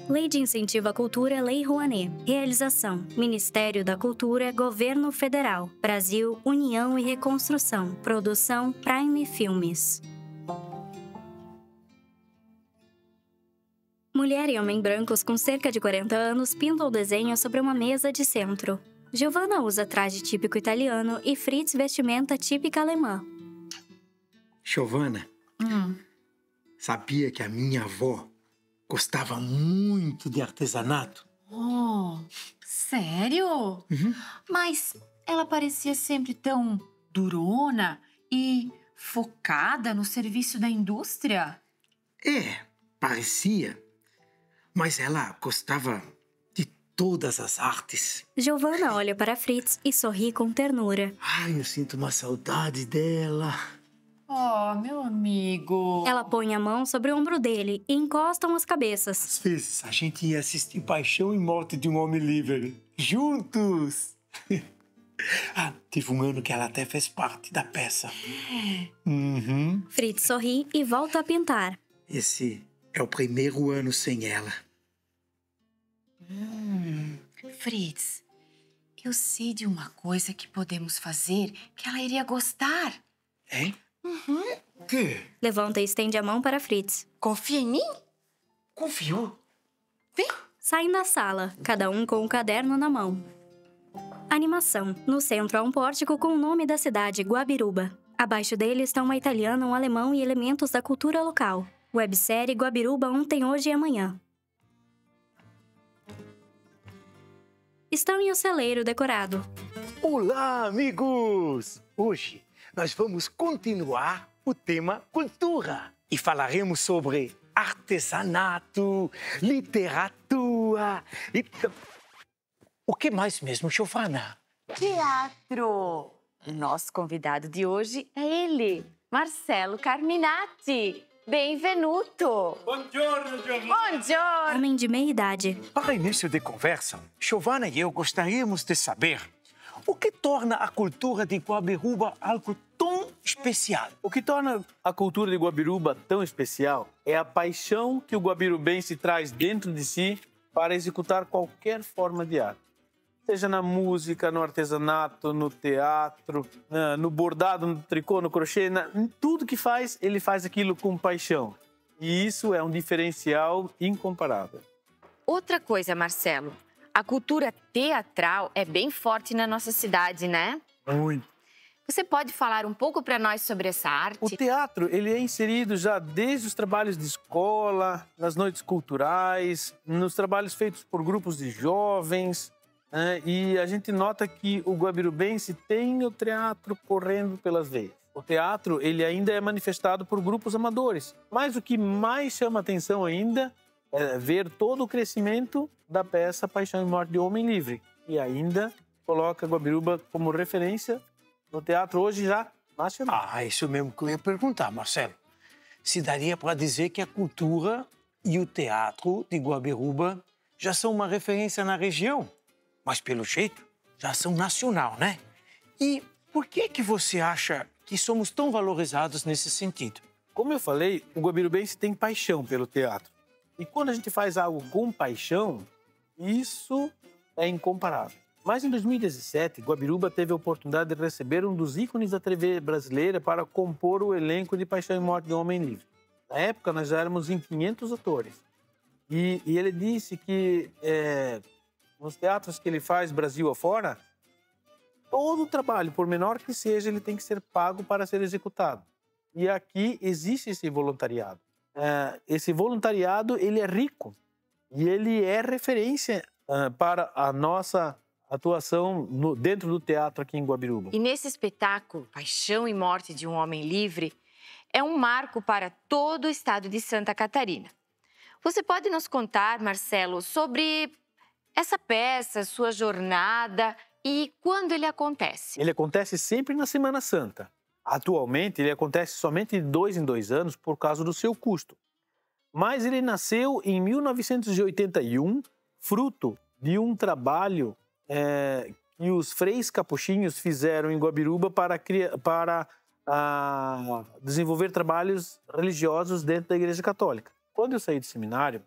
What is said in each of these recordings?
Lei de Incentivo à Cultura, Lei Rouanet. Realização: Ministério da Cultura, Governo Federal. Brasil, União e Reconstrução. Produção: Prime Filmes. Mulher e homem brancos com cerca de 40 anos pintam o desenho sobre uma mesa de centro. Giovanna usa traje típico italiano e Fritz vestimenta típica alemã. Giovanna, sabia que a minha avó gostava muito de artesanato? Oh, sério? Mas ela parecia sempre tão durona e focada no serviço da indústria. Parecia. Mas ela gostava de todas as artes. Giovanna olha para Fritz e sorri com ternura. Ai, eu sinto uma saudade dela. Oh, meu amigo. Ela põe a mão sobre o ombro dele e encostam as cabeças. Às vezes a gente ia assistir Paixão e Morte de um Homem Livre. Juntos! Teve um ano que ela até fez parte da peça. Fritz sorri e volta a pintar. Esse é o primeiro ano sem ela. Fritz, eu sei de uma coisa que podemos fazer que ela iria gostar. Hein? O quê? Levanta e estende a mão para Fritz. Confia em mim? Confiou? Vem. Saem da sala, cada um com um caderno na mão. Animação. No centro há um pórtico com o nome da cidade, Guabiruba. Abaixo dele estão uma italiana, um alemão e elementos da cultura local. Websérie Guabiruba ontem, hoje e amanhã. Estão em um celeiro decorado. Olá, amigos! Hoje nós vamos continuar o tema cultura e falaremos sobre artesanato, literatura e... O que mais mesmo, Giovanna? Teatro. O nosso convidado de hoje é ele, Marcelo Carminati. Benvenuto! Buongiorno, Giovanna! Buongiorno! Homem de meia idade. Para início de conversa, Giovanna e eu gostaríamos de saber o que torna a cultura de Guabiruba algo tão especial. O que torna a cultura de Guabiruba tão especial é a paixão que o guabirubense traz dentro de si para executar qualquer forma de arte. Seja na música, no artesanato, no teatro, no bordado, no tricô, no crochê, em tudo que faz, ele faz aquilo com paixão. E isso é um diferencial incomparável. Outra coisa, Marcelo, a cultura teatral é bem forte na nossa cidade, né? Muito. Você pode falar um pouco para nós sobre essa arte? O teatro, ele é inserido já desde os trabalhos de escola, nas noites culturais, nos trabalhos feitos por grupos de jovens, e a gente nota que o guabirubense tem o teatro correndo pelas veias. O teatro, ele ainda é manifestado por grupos amadores, mas o que mais chama atenção ainda é ver todo o crescimento da peça Paixão e Morte de Homem Livre, e ainda coloca Guabiruba como referência no teatro hoje já nacional. Isso mesmo que eu ia perguntar, Marcelo. Se daria para dizer que a cultura e o teatro de Guabiruba já são uma referência na região, mas pelo jeito já são nacional, né? E por que você acha que somos tão valorizados nesse sentido? Como eu falei, o guabirubense tem paixão pelo teatro. E quando a gente faz algo com paixão, isso é incomparável. Mas em 2017, Guabiruba teve a oportunidade de receber um dos ícones da TV brasileira para compor o elenco de Paixão e Morte de Homem Livre. Na época, nós já éramos em 500 atores. E ele disse que nos teatros que ele faz Brasil afora, todo o trabalho, por menor que seja, ele tem que ser pago para ser executado. E aqui existe esse voluntariado. Esse voluntariado, ele é rico e ele é referência para a nossa atuação dentro do teatro aqui em Guabiruba. E nesse espetáculo, Paixão e Morte de um Homem Livre, é um marco para todo o estado de Santa Catarina. Você pode nos contar, Marcelo, sobre essa peça, sua jornada e quando ele acontece? Ele acontece sempre na Semana Santa. Atualmente, ele acontece somente de 2 em 2 anos por causa do seu custo. Mas ele nasceu em 1981, fruto de um trabalho que os freis capuchinhos fizeram em Guabiruba para desenvolver trabalhos religiosos dentro da Igreja Católica. Quando eu saí do seminário,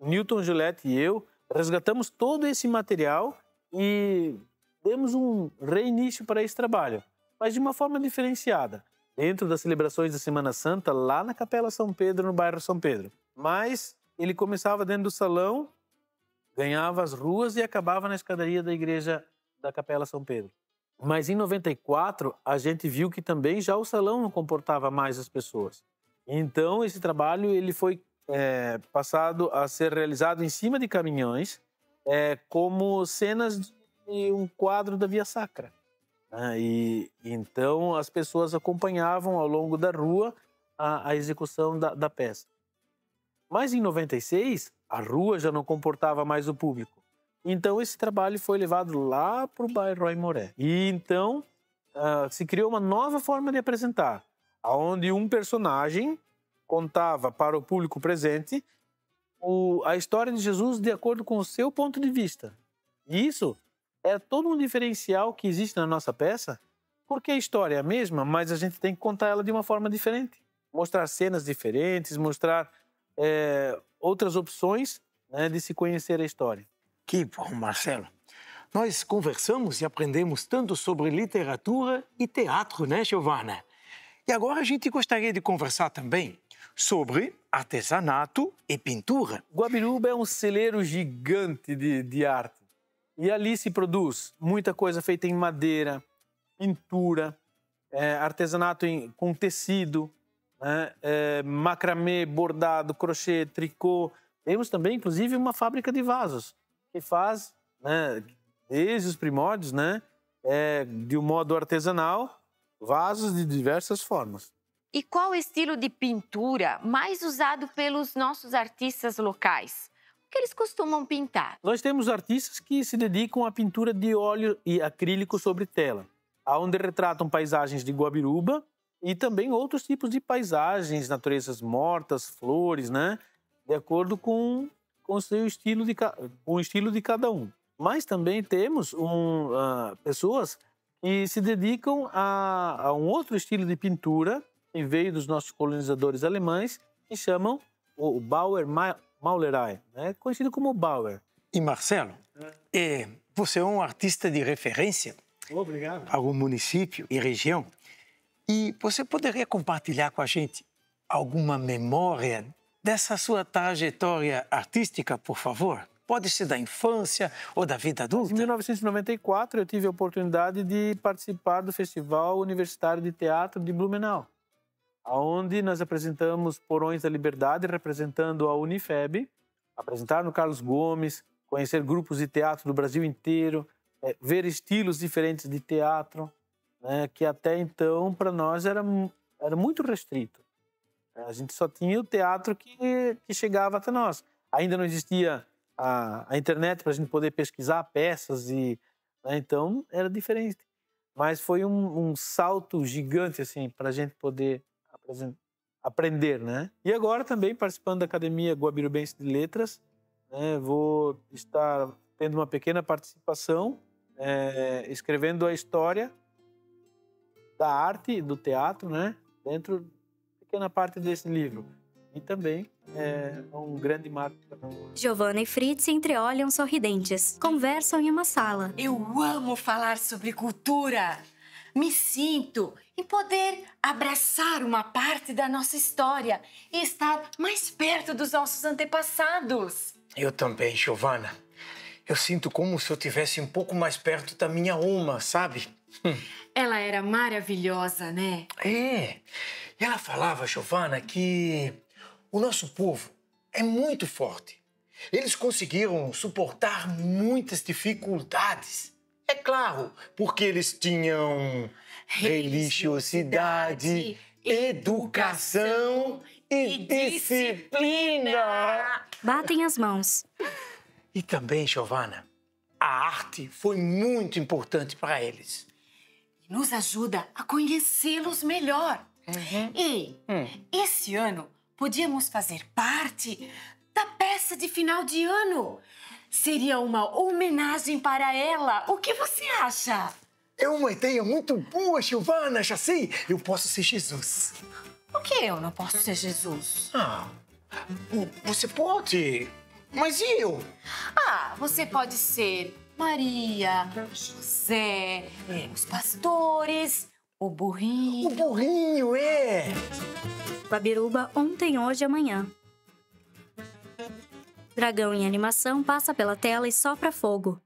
Newton Gillette e eu, resgatamos todo esse material e demos um reinício para esse trabalho, mas de uma forma diferenciada, dentro das celebrações da Semana Santa, lá na Capela São Pedro, no bairro São Pedro. Mas ele começava dentro do salão, ganhava as ruas e acabava na escadaria da igreja da Capela São Pedro. Mas em 94, a gente viu que também já o salão não comportava mais as pessoas. Então, esse trabalho ele foi passado a ser realizado em cima de caminhões, como cenas de um quadro da Via Sacra. E então, as pessoas acompanhavam ao longo da rua a execução da peça. Mas em 96, a rua já não comportava mais o público. Então, esse trabalho foi levado lá para o bairro Aimoré. E então, se criou uma nova forma de apresentar, onde um personagem contava para o público presente a história de Jesus de acordo com o seu ponto de vista. E isso é todo um diferencial que existe na nossa peça, porque a história é a mesma, mas a gente tem que contar ela de uma forma diferente. Mostrar cenas diferentes, mostrar outras opções, né, de se conhecer a história. Que bom, Marcelo. Nós conversamos e aprendemos tanto sobre literatura e teatro, né, Giovana? E agora a gente gostaria de conversar também sobre artesanato e pintura. Guabiruba é um celeiro gigante de arte. E ali se produz muita coisa feita em madeira, pintura, artesanato com tecido, macramê, bordado, crochê, tricô. Temos também, inclusive, uma fábrica de vasos que faz, né, desde os primórdios, né, de um modo artesanal, vasos de diversas formas. E qual o estilo de pintura mais usado pelos nossos artistas locais? O que eles costumam pintar? Nós temos artistas que se dedicam à pintura de óleo e acrílico sobre tela, onde retratam paisagens de Guabiruba e também outros tipos de paisagens, naturezas mortas, flores, né, de acordo com o estilo de cada um. Mas também temos pessoas que se dedicam a um outro estilo de pintura que veio dos nossos colonizadores alemães, que chamam o Bauer Malerei, né? Conhecido como Bauer. E Marcelo, você é um artista de referência. Obrigado. Para o município e região. E você poderia compartilhar com a gente alguma memória dessa sua trajetória artística, por favor? Pode ser da infância ou da vida adulta? Em 1994, eu tive a oportunidade de participar do Festival Universitário de Teatro de Blumenau, onde nós apresentamos Porões da Liberdade, representando a Unifeb, apresentar no Carlos Gomes, conhecer grupos de teatro do Brasil inteiro, ver estilos diferentes de teatro, né, que até então, para nós, era muito restrito. A gente só tinha o teatro que chegava até nós. Ainda não existia a internet para a gente poder pesquisar peças, né, então era diferente. Mas foi um salto gigante assim, para a gente poder aprender. Né? E agora também, participando da Academia Guabirubense de Letras, né, vou estar tendo uma pequena participação, escrevendo a história da arte, do teatro, né, dentro de pequena parte desse livro. E também é um grande marco para nós. Giovana e Fritz se entreolham sorridentes. Conversam em uma sala. Eu amo falar sobre cultura. Me sinto em poder abraçar uma parte da nossa história e estar mais perto dos nossos antepassados. Eu também, Giovana. Eu sinto como se eu estivesse um pouco mais perto da minha oma, sabe? Ela era maravilhosa, né? E ela falava, Giovana, que o nosso povo é muito forte. Eles conseguiram suportar muitas dificuldades. É claro, porque eles tinham religiosidade, educação e disciplina. Batem as mãos. E também, Giovana, a arte foi muito importante para eles. Nos ajuda a conhecê-los melhor. E esse ano podíamos fazer parte da peça de final de ano. Seria uma homenagem para ela. O que você acha? É uma ideia muito boa, Giovana. Já sei, eu posso ser Jesus. Por que eu não posso ser Jesus? Você pode, Mas e eu? Ah, você pode ser Maria, José, os pastores, o burrinho. O burrinho, é! Guabiruba ontem, hoje e amanhã. Dragão em animação passa pela tela e sopra fogo.